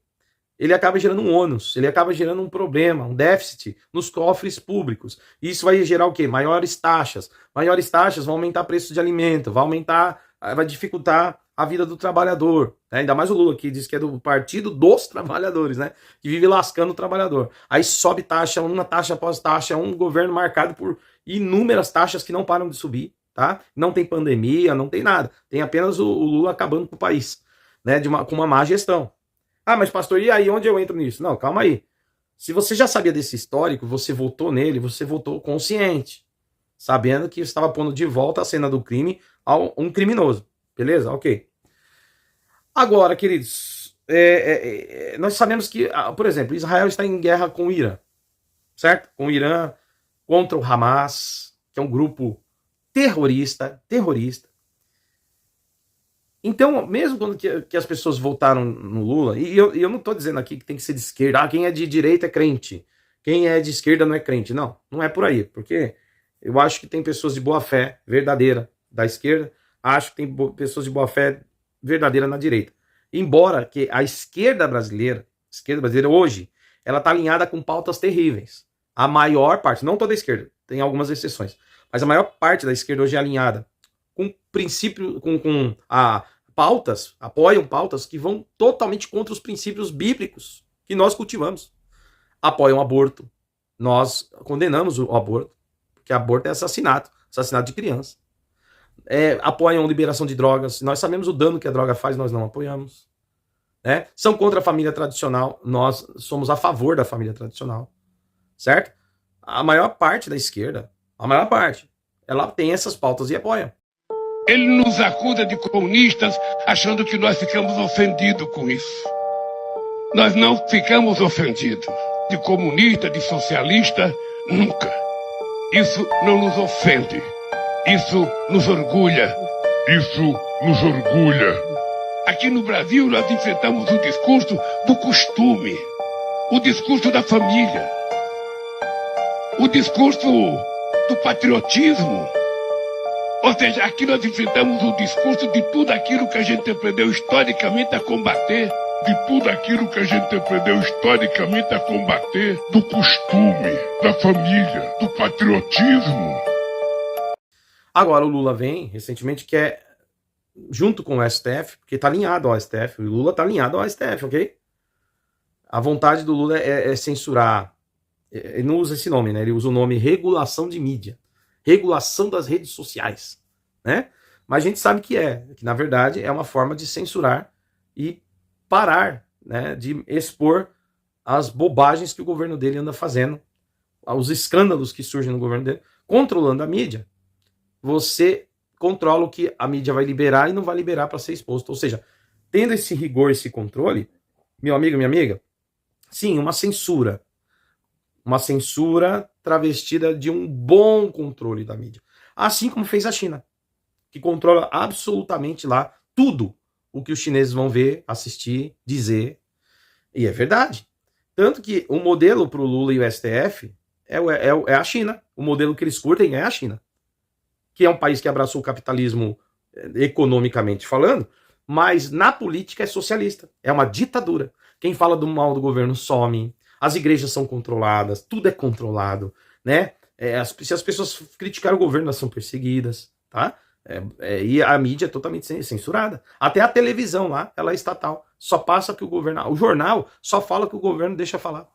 Ele acaba gerando um ônus, ele acaba gerando um problema, um déficit nos cofres públicos. E isso vai gerar o quê? Maiores taxas. Maiores taxas vão aumentar preço de alimento, vai dificultar a vida do trabalhador. Né? Ainda mais o Lula, que diz que é do partido dos trabalhadores, né? Que vive lascando o trabalhador. Aí sobe taxa, uma taxa após taxa, um governo marcado por inúmeras taxas que não param de subir. Tá? Não tem pandemia, não tem nada. Tem apenas o Lula acabando com o país, né? Com uma má gestão. Mas pastor, e aí onde eu entro nisso? Não, calma aí. Se você já sabia desse histórico, você votou nele, você votou consciente, sabendo que estava pondo de volta a cena do crime a um criminoso. Beleza? Ok. Agora, queridos, nós sabemos que, por exemplo, Israel está em guerra com o Irã, certo? Com o Irã contra o Hamas, que é um grupo terrorista. Então, mesmo quando que as pessoas votaram no Lula, e eu não estou dizendo aqui que tem que ser de esquerda, quem é de direita é crente, quem é de esquerda não é crente. Não, não é por aí, porque eu acho que tem pessoas de boa fé verdadeira da esquerda, acho que tem pessoas de boa fé verdadeira na direita. Embora que a esquerda brasileira hoje, ela está alinhada com pautas terríveis. A maior parte, não toda a esquerda, tem algumas exceções, mas a maior parte da esquerda hoje é alinhada com princípio, apoiam pautas que vão totalmente contra os princípios bíblicos que nós cultivamos. Apoiam o aborto. Nós condenamos o aborto, porque aborto é assassinato de criança. Apoiam liberação de drogas. Nós sabemos o dano que a droga faz, nós não apoiamos. Né? São contra a família tradicional, nós somos a favor da família tradicional. Certo? A maior parte da esquerda, ela tem essas pautas e apoia. Ele nos acusa de comunistas, achando que nós ficamos ofendidos com isso. Nós não ficamos ofendidos. De comunista, de socialista, nunca. Isso não nos ofende. Isso nos orgulha. Aqui no Brasil nós enfrentamos o discurso do costume, o discurso da família, o discurso do patriotismo. Ou seja, aqui nós enfrentamos o discurso de tudo aquilo que a gente aprendeu historicamente a combater. Do costume, da família, do patriotismo. Agora o Lula vem, recentemente, que é junto com o STF, porque está alinhado ao STF, o Lula está alinhado ao STF, ok? A vontade do Lula é censurar, ele não usa esse nome, né? Ele usa o nome regulação de mídia. Regulação das redes sociais, né? Mas a gente sabe que na verdade é uma forma de censurar e parar, né, de expor as bobagens que o governo dele anda fazendo, os escândalos que surgem no governo dele, controlando a mídia. Você controla o que a mídia vai liberar e não vai liberar para ser exposto. Ou seja, tendo esse rigor, esse controle, meu amigo, minha amiga, sim, uma censura travestida de um bom controle da mídia. Assim como fez a China, que controla absolutamente lá tudo o que os chineses vão ver, assistir, dizer. E é verdade. Tanto que o modelo para o Lula e o STF é a China. O modelo que eles curtem é a China. Que é um país que abraçou o capitalismo economicamente falando, mas na política é socialista. É uma ditadura. Quem fala do mal do governo some, as igrejas são controladas, tudo é controlado, né? Se as pessoas criticarem o governo, elas são perseguidas, tá? E a mídia é totalmente censurada. Até a televisão lá, ela é estatal. Só passa que o governo... O jornal só fala que o governo deixa falar,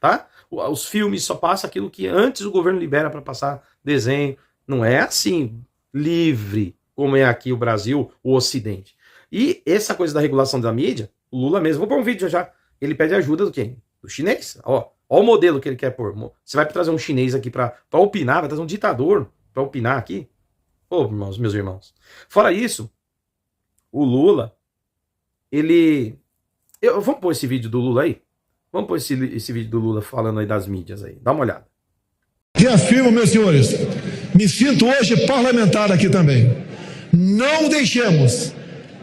tá? Os filmes só passa aquilo que antes o governo libera para passar desenho. Não é assim, livre, como é aqui o Brasil, o Ocidente. E essa coisa da regulação da mídia, o Lula mesmo, vou pôr um vídeo já, ele pede ajuda do quem? Do chinês. Ó o modelo que ele quer pôr. Você vai trazer um chinês aqui para opinar, vai trazer um ditador para opinar aqui? Ô, meus irmãos. Fora isso, o Lula, vamos pôr esse vídeo do Lula aí? Vamos pôr esse vídeo do Lula falando aí das mídias aí. Dá uma olhada. Reafirmo, meus senhores, me sinto hoje parlamentar aqui também. Não deixemos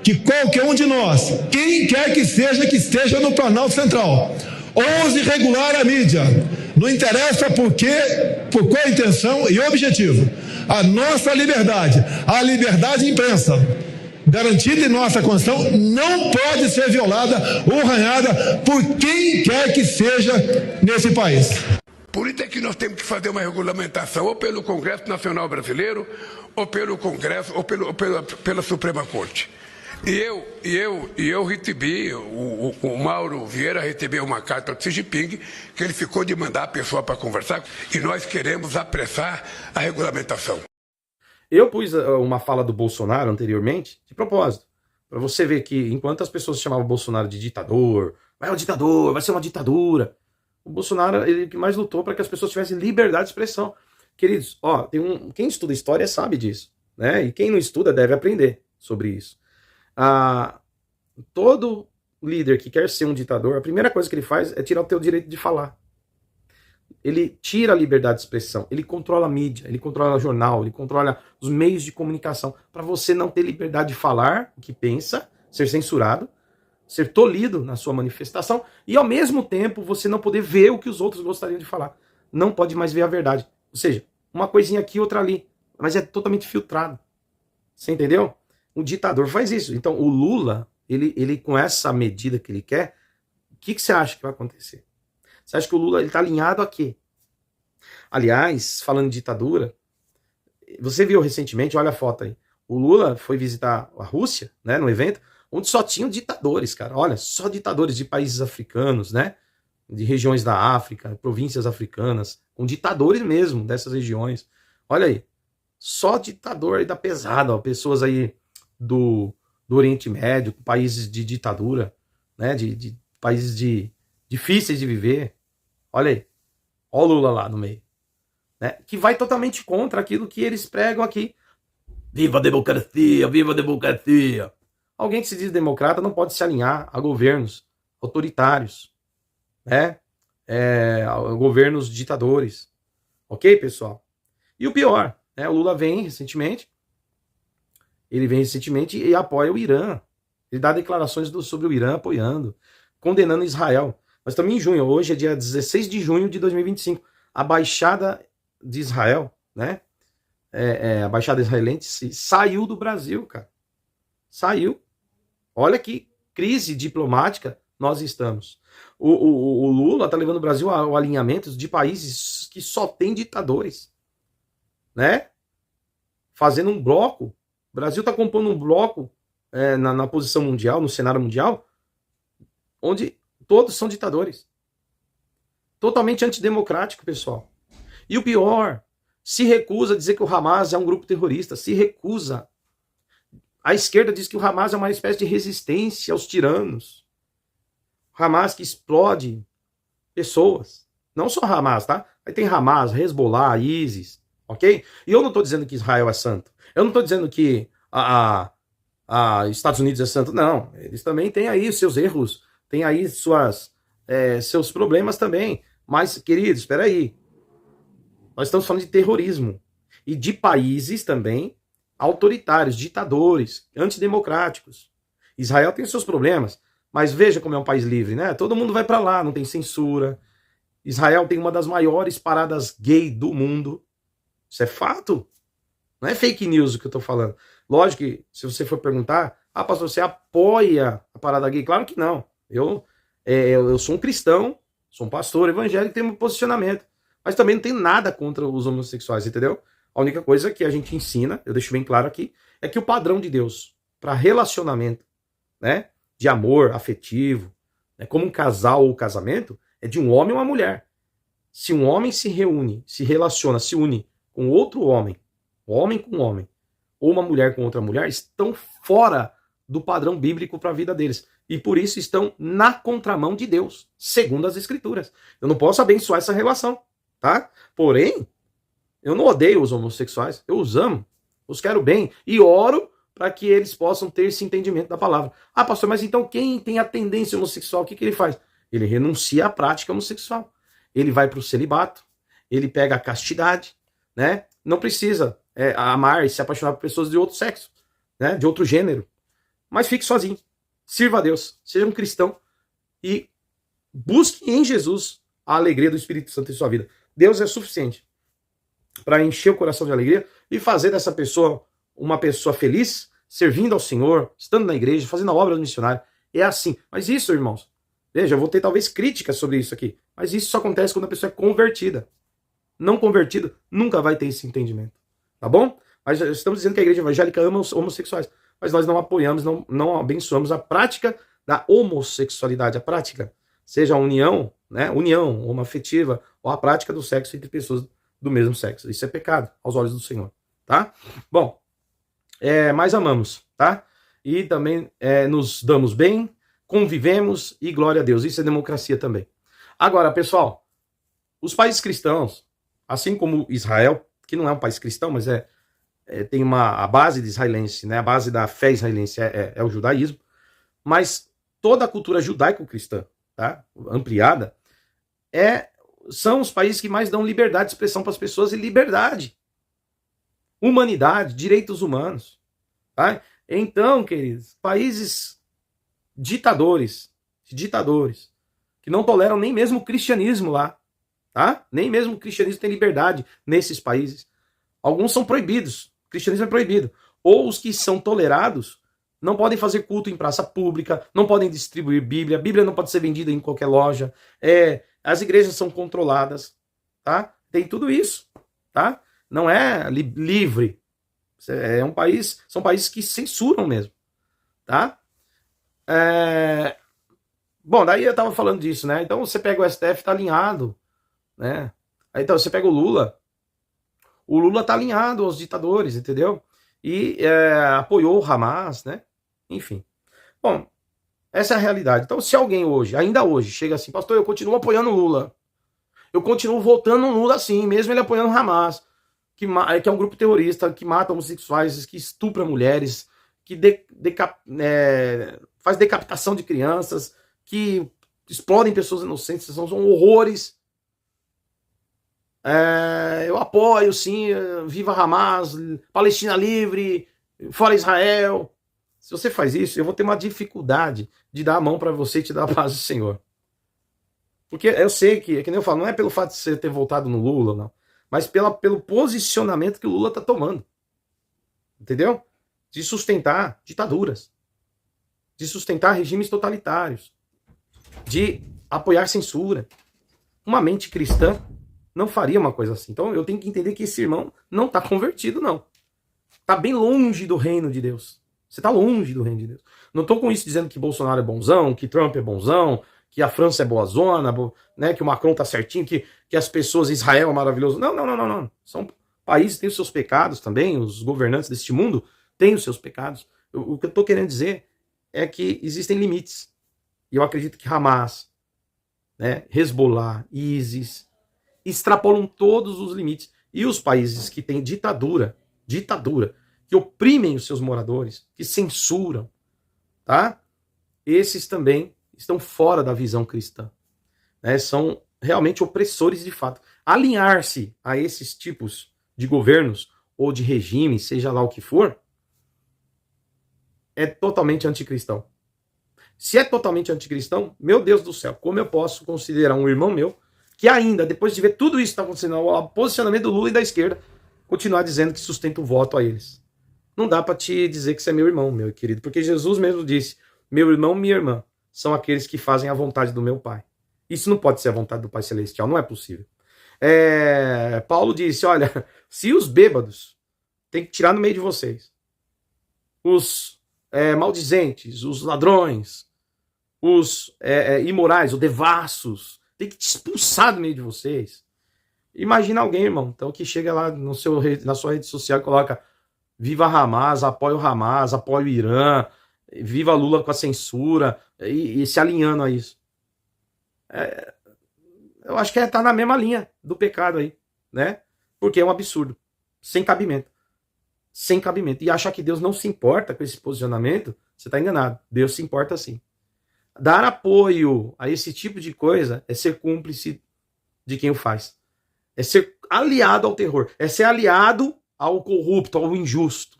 que qualquer um de nós, quem quer que esteja no Planalto Central, ouse regular a mídia. Não interessa por qual intenção e objetivo. A nossa liberdade, a liberdade de imprensa, garantida em nossa Constituição, não pode ser violada ou arranhada por quem quer que seja nesse país. Por isso é que nós temos que fazer uma regulamentação ou pelo Congresso Nacional Brasileiro, ou pelo Congresso, ou pela Suprema Corte. E eu recebi, o Mauro Vieira recebeu uma carta do Xi Jinping, que ele ficou de mandar a pessoa para conversar, e nós queremos apressar a regulamentação. Eu pus uma fala do Bolsonaro anteriormente, de propósito, para você ver que enquanto as pessoas chamavam o Bolsonaro de ditador, vai ser uma ditadura, o Bolsonaro, ele que mais lutou para que as pessoas tivessem liberdade de expressão. Queridos, ó, quem estuda história sabe disso, né? E quem não estuda deve aprender sobre isso. Todo líder que quer ser um ditador, a primeira coisa que ele faz é tirar o teu direito de falar. Ele tira a liberdade de expressão, ele controla a mídia, ele controla o jornal, ele controla os meios de comunicação, para você não ter liberdade de falar o que pensa, ser censurado, ser tolhido na sua manifestação, e ao mesmo tempo você não poder ver o que os outros gostariam de falar. Não pode mais ver a verdade. Ou seja, uma coisinha aqui, outra ali, mas é totalmente filtrado. Você entendeu? O ditador faz isso. Então o Lula, ele com essa medida que ele quer, o que você acha que vai acontecer? Você acha que o Lula está alinhado a quê? Aliás, falando de ditadura, você viu recentemente, olha a foto aí, o Lula foi visitar a Rússia, né, no evento, onde só tinham ditadores, cara. Olha, só ditadores de países africanos, né, de regiões da África, províncias africanas, com ditadores mesmo dessas regiões. Olha aí, só ditador aí da pesada, ó, pessoas aí do Oriente Médio, países de ditadura, né, de países difíceis de viver. Olha aí, olha o Lula lá no meio, né, que vai totalmente contra aquilo que eles pregam aqui. Viva a democracia, viva a democracia. Alguém que se diz democrata não pode se alinhar a governos autoritários, né, a governos ditadores. Ok, pessoal? E o pior, né, o Lula vem recentemente e apoia o Irã. Ele dá declarações sobre o Irã apoiando, condenando Israel. Nós estamos em junho, hoje é dia 16 de junho de 2025. A Baixada de Israel, né? A Baixada israelense saiu do Brasil, cara. Saiu. Olha que crise diplomática nós estamos. O Lula está levando o Brasil ao alinhamento de países que só tem ditadores, né? Fazendo um bloco. O Brasil está compondo um bloco na posição mundial, no cenário mundial, onde todos são ditadores. Totalmente antidemocrático, pessoal. E o pior, se recusa a dizer que o Hamas é um grupo terrorista. Se recusa. A esquerda diz que o Hamas é uma espécie de resistência aos tiranos. O Hamas que explode pessoas. Não só Hamas, tá? Aí tem Hamas, Hezbollah, ISIS, ok? E eu não estou dizendo que Israel é santo. Eu não estou dizendo que Estados Unidos é santo. Não, eles também têm aí seus erros, têm aí seus problemas também. Mas, queridos, espera aí. Nós estamos falando de terrorismo. E de países também autoritários, ditadores, antidemocráticos. Israel tem os seus problemas, mas veja como é um país livre, né? Todo mundo vai para lá, não tem censura. Israel tem uma das maiores paradas gay do mundo. Isso é fato. Não é fake news o que eu tô falando. Lógico que, se você for perguntar, pastor, você apoia a parada gay? Claro que não. Eu sou um cristão, sou um pastor evangélico, tenho um posicionamento. Mas também não tenho nada contra os homossexuais, entendeu? A única coisa que a gente ensina, eu deixo bem claro aqui, é que o padrão de Deus para relacionamento, né, de amor afetivo, né, como um casal ou casamento, é de um homem ou uma mulher. Se um homem se reúne, se relaciona, se une com outro homem com homem, ou uma mulher com outra mulher, estão fora do padrão bíblico para a vida deles. E por isso estão na contramão de Deus, segundo as Escrituras. Eu não posso abençoar essa relação, tá? Porém, eu não odeio os homossexuais, eu os amo, os quero bem e oro para que eles possam ter esse entendimento da palavra. Pastor, mas então quem tem a tendência homossexual, o que ele faz? Ele renuncia à prática homossexual. Ele vai para o celibato, ele pega a castidade, né? Não precisa amar e se apaixonar por pessoas de outro sexo, né? De outro gênero. Mas fique sozinho. Sirva a Deus, seja um cristão e busque em Jesus a alegria do Espírito Santo em sua vida. Deus é suficiente para encher o coração de alegria e fazer dessa pessoa uma pessoa feliz, servindo ao Senhor, estando na igreja, fazendo a obra do missionário. É assim. Mas isso, irmãos, veja, eu vou ter talvez críticas sobre isso aqui, mas isso só acontece quando a pessoa é convertida. Não convertido nunca vai ter esse entendimento. Tá bom? Mas estamos dizendo que a igreja evangélica ama os homossexuais, mas nós não apoiamos, não abençoamos a prática da homossexualidade, a prática, seja a união, né, união homoafetiva, ou a prática do sexo entre pessoas do mesmo sexo. Isso é pecado aos olhos do Senhor, tá? Bom, mas amamos, tá? E também nos damos bem, convivemos e glória a Deus. Isso é democracia também. Agora, pessoal, os países cristãos, assim como Israel, que não é um país cristão, mas tem a base de israelense, né? A base da fé israelense é o judaísmo, mas toda a cultura judaico-cristã, tá? Ampliada, são os países que mais dão liberdade de expressão para as pessoas e liberdade, humanidade, direitos humanos, tá? Então, queridos, países ditadores, que não toleram nem mesmo o cristianismo lá, tá? Nem mesmo o cristianismo tem liberdade nesses países. Alguns são proibidos, o cristianismo é proibido. Ou os que são tolerados não podem fazer culto em praça pública, não podem distribuir Bíblia, a Bíblia não pode ser vendida em qualquer loja, as igrejas são controladas, tá? Tem tudo isso, tá? Não é livre. São países que censuram mesmo, tá? Bom, daí eu tava falando disso, né? Então você pega o STF, tá alinhado, né? Aí, então você pega o Lula tá alinhado aos ditadores, entendeu? E apoiou o Hamas, né? Enfim. Bom, essa é a realidade. Então, se alguém ainda hoje, chega assim, pastor, eu continuo apoiando o Lula. Eu continuo votando no Lula assim, mesmo ele apoiando o Hamas, que é um grupo terrorista, que mata homossexuais, que estupra mulheres, que faz decapitação de crianças, que explodem pessoas inocentes, são horrores. Eu apoio, sim, viva Hamas, Palestina livre, fora Israel. Se você faz isso, eu vou ter uma dificuldade de dar a mão para você e te dar a paz do Senhor. Porque eu sei que nem eu falo, não é pelo fato de você ter votado no Lula, não, mas pelo posicionamento que o Lula está tomando. Entendeu? De sustentar ditaduras, de sustentar regimes totalitários, de apoiar censura. Uma mente cristã não faria uma coisa assim. Então eu tenho que entender que esse irmão não está convertido, não. Está bem longe do reino de Deus. Você está longe do reino de Deus. Não estou com isso dizendo que Bolsonaro é bonzão, que Trump é bonzão, que a França é boazona, né, que o Macron está certinho, que as pessoas, Israel é maravilhoso. Não. São países que têm os seus pecados também, os governantes deste mundo têm os seus pecados. O que eu estou querendo dizer é que existem limites. E eu acredito que Hamas, né, Hezbollah, ISIS, extrapolam todos os limites. E os países que têm ditadura, que oprimem os seus moradores, que censuram, tá? Esses também estão fora da visão cristã, né? São realmente opressores de fato. Alinhar-se a esses tipos de governos ou de regimes, seja lá o que for, é totalmente anticristão. Se é totalmente anticristão, meu Deus do céu, como eu posso considerar um irmão meu que ainda, depois de ver tudo isso que está acontecendo, o posicionamento do Lula e da esquerda, continuar dizendo que sustenta o voto a eles? Não dá para te dizer que você é meu irmão, meu querido, porque Jesus mesmo disse, meu irmão, minha irmã, são aqueles que fazem a vontade do meu Pai. Isso não pode ser a vontade do Pai Celestial, não é possível. Paulo disse, olha, se os bêbados tem que tirar no meio de vocês, os maldizentes, os ladrões, os imorais, os devassos, tem que te expulsar do meio de vocês. Imagina alguém, irmão, então, que chega lá na sua rede social e coloca viva Hamas, apoia o Hamas, apoia o Irã, viva Lula com a censura, e se alinhando a isso. Eu acho que tá na mesma linha do pecado aí, né? Porque é um absurdo, sem cabimento. Sem cabimento. E achar que Deus não se importa com esse posicionamento, você tá enganado. Deus se importa sim. Dar apoio a esse tipo de coisa é ser cúmplice de quem o faz. É ser aliado ao terror. É ser aliado ao corrupto, ao injusto.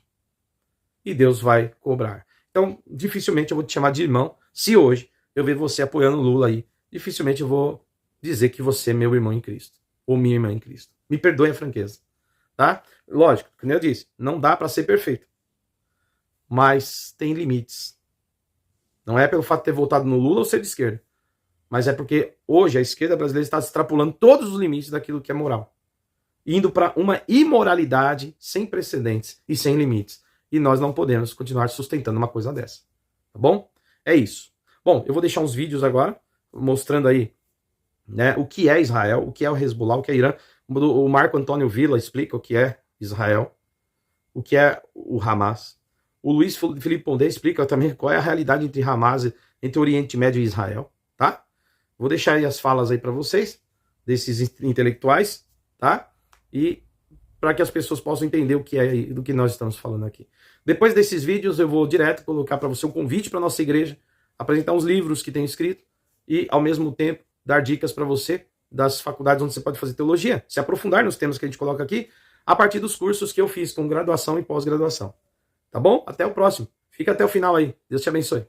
E Deus vai cobrar. Então, dificilmente eu vou te chamar de irmão. Se hoje eu ver você apoiando o Lula aí, dificilmente eu vou dizer que você é meu irmão em Cristo. Ou minha irmã em Cristo. Me perdoe a franqueza. Tá? Lógico, como eu disse, não dá para ser perfeito. Mas tem limites. Não é pelo fato de ter votado no Lula ou ser de esquerda. Mas é porque hoje a esquerda brasileira está extrapolando todos os limites daquilo que é moral. Indo para uma imoralidade sem precedentes e sem limites. E nós não podemos continuar sustentando uma coisa dessa. Tá bom? É isso. Bom, eu vou deixar uns vídeos agora, mostrando aí, né, o que é Israel, o que é o Hezbollah, o que é Irã. O Marco Antônio Villa explica o que é Israel, o que é o Hamas. O Luiz Felipe Pondé explica também qual é a realidade entre Hamas, entre o Oriente Médio e Israel, tá? Vou deixar aí as falas aí para vocês, desses intelectuais, tá? E para que as pessoas possam entender o que é do que nós estamos falando aqui. Depois desses vídeos eu vou direto colocar para você um convite para nossa igreja, apresentar uns livros que tenho escrito e, ao mesmo tempo, dar dicas para você das faculdades onde você pode fazer teologia, se aprofundar nos temas que a gente coloca aqui, a partir dos cursos que eu fiz com graduação e pós-graduação. Tá bom? Até o próximo. Fica até o final aí. Deus te abençoe.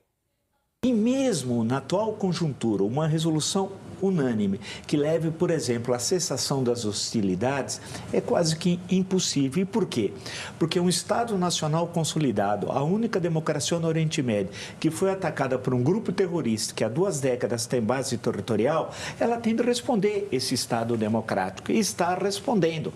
E mesmo na atual conjuntura, uma resolução unânime que leve, por exemplo, à cessação das hostilidades é quase que impossível. E por quê? Porque um Estado nacional consolidado, a única democracia no Oriente Médio, que foi atacada por um grupo terrorista que há 2 décadas tem base territorial, ela tem de responder esse Estado democrático. E está respondendo.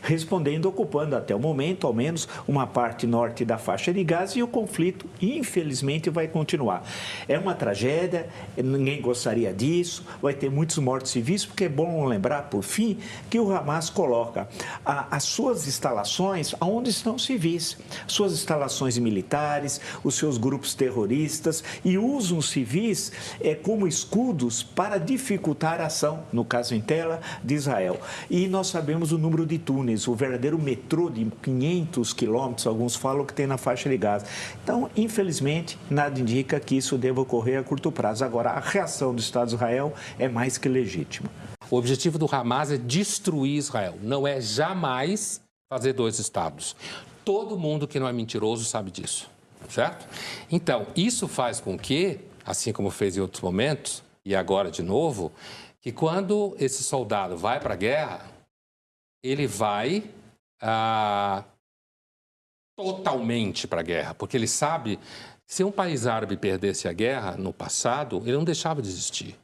Respondendo, ocupando até o momento, ao menos, uma parte norte da faixa de Gaza, e o conflito, infelizmente, vai continuar. É uma tragédia, ninguém gostaria disso, vai ter muitos mortos civis, porque é bom lembrar, por fim, que o Hamas coloca as suas instalações onde estão civis, suas instalações militares, os seus grupos terroristas, e usam os civis como escudos para dificultar a ação, no caso em tela, de Israel. E nós sabemos o número de túneis, o verdadeiro metrô de 500 quilômetros, alguns falam que tem na faixa de Gaza. Então, infelizmente, nada indica que isso deva ocorrer a curto prazo. Agora, a reação do Estado de Israel é mais que legítima. O objetivo do Hamas é destruir Israel, não é jamais fazer 2 estados. Todo mundo que não é mentiroso sabe disso, certo? Então, isso faz com que, assim como fez em outros momentos, e agora de novo, que quando esse soldado vai para a guerra, ele vai totalmente para a guerra, porque ele sabe. Se um país árabe perdesse a guerra no passado, ele não deixava de existir.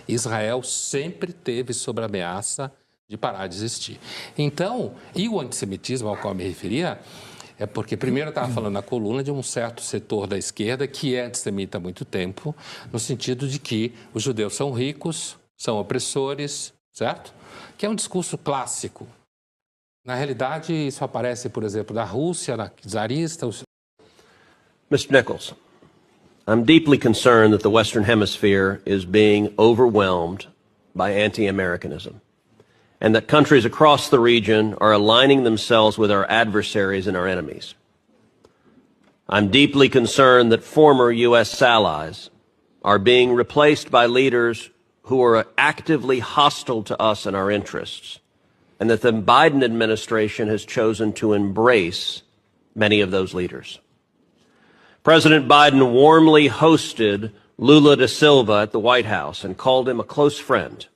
Israel sempre teve sob ameaça de parar de existir. Então, e o antissemitismo ao qual eu me referia, é porque primeiro eu estava falando na coluna de um certo setor da esquerda que é antissemita há muito tempo, no sentido de que os judeus são ricos, são opressores, certo? Que é um discurso clássico. Na realidade, isso aparece, por exemplo, da Rússia, na czarista. Mr. Nichols, I'm deeply concerned that the Western Hemisphere is being overwhelmed by anti-Americanism, and that countries across the region are aligning themselves with our adversaries and our enemies. I'm deeply concerned that former U.S. allies are being replaced by leaders who are actively hostile to us and our interests, and that the Biden administration has chosen to embrace many of those leaders. President Biden warmly hosted Lula da Silva at the White House and called him a close friend.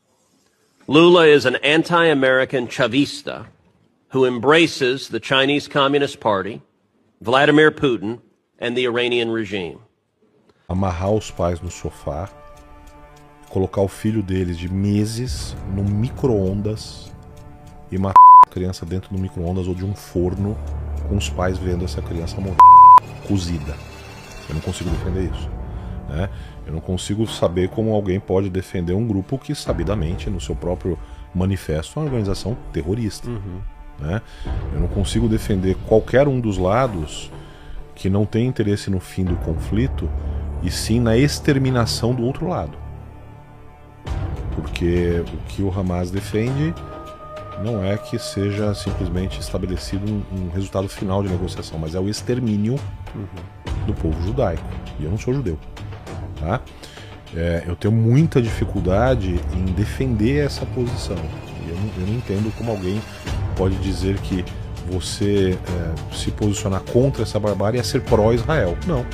Lula is an anti-American Chavista who embraces the Chinese Communist Party, Vladimir Putin, and the Iranian regime. Amarrar os pais no sofá, colocar o filho deles de meses no micro-ondas e matar a criança dentro do micro-ondas ou de um forno com os pais vendo essa criança morrer cozida. Eu não consigo defender isso, né? Eu não consigo saber como alguém pode defender um grupo que sabidamente no seu próprio manifesto é uma organização terrorista, né? Eu não consigo defender qualquer um dos lados que não tem interesse no fim do conflito e sim na exterminação do outro lado. Porque o que o Hamas defende não é que seja simplesmente estabelecido um resultado final de negociação, mas é o extermínio do povo judaico. E eu não sou judeu, tá? Eu tenho muita dificuldade em defender essa posição. Eu não entendo como alguém pode dizer que você se posicionar contra essa barbárie é ser pró-Israel. Não.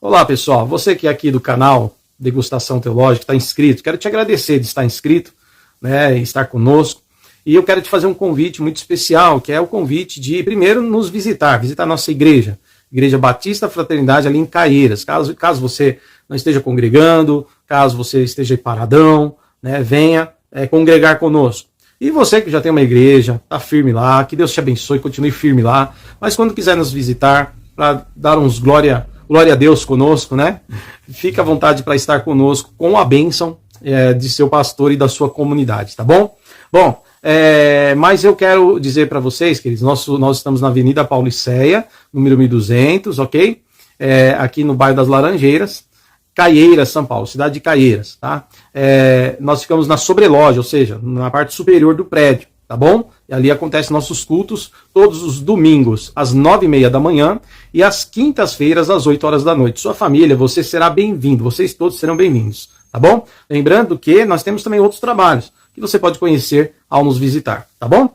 Olá pessoal, você que é aqui do canal Degustação Teológica, está inscrito, quero te agradecer de estar inscrito, né, e estar conosco. E eu quero te fazer um convite muito especial, que é o convite de, primeiro, nos visitar a nossa igreja, Igreja Batista Fraternidade ali em Caieiras. Caso você não esteja congregando, caso você esteja paradão, né, venha congregar conosco. E você que já tem uma igreja, está firme lá, que Deus te abençoe, continue firme lá. Mas quando quiser nos visitar, para dar uns glória a Deus conosco, né? Fique à vontade para estar conosco com a bênção de seu pastor e da sua comunidade, tá bom? Bom, mas eu quero dizer para vocês, queridos, nós estamos na Avenida Pauliceia, número 1200, ok? Aqui no bairro das Laranjeiras, Caieiras, São Paulo, cidade de Caieiras, tá? Nós ficamos na sobreloja, ou seja, na parte superior do prédio, tá bom? E ali acontecem nossos cultos todos os domingos, às 9h30 da manhã e às quintas-feiras, às 8 horas da noite. Sua família, você será bem-vindo, vocês todos serão bem-vindos, tá bom? Lembrando que nós temos também outros trabalhos que você pode conhecer ao nos visitar, tá bom?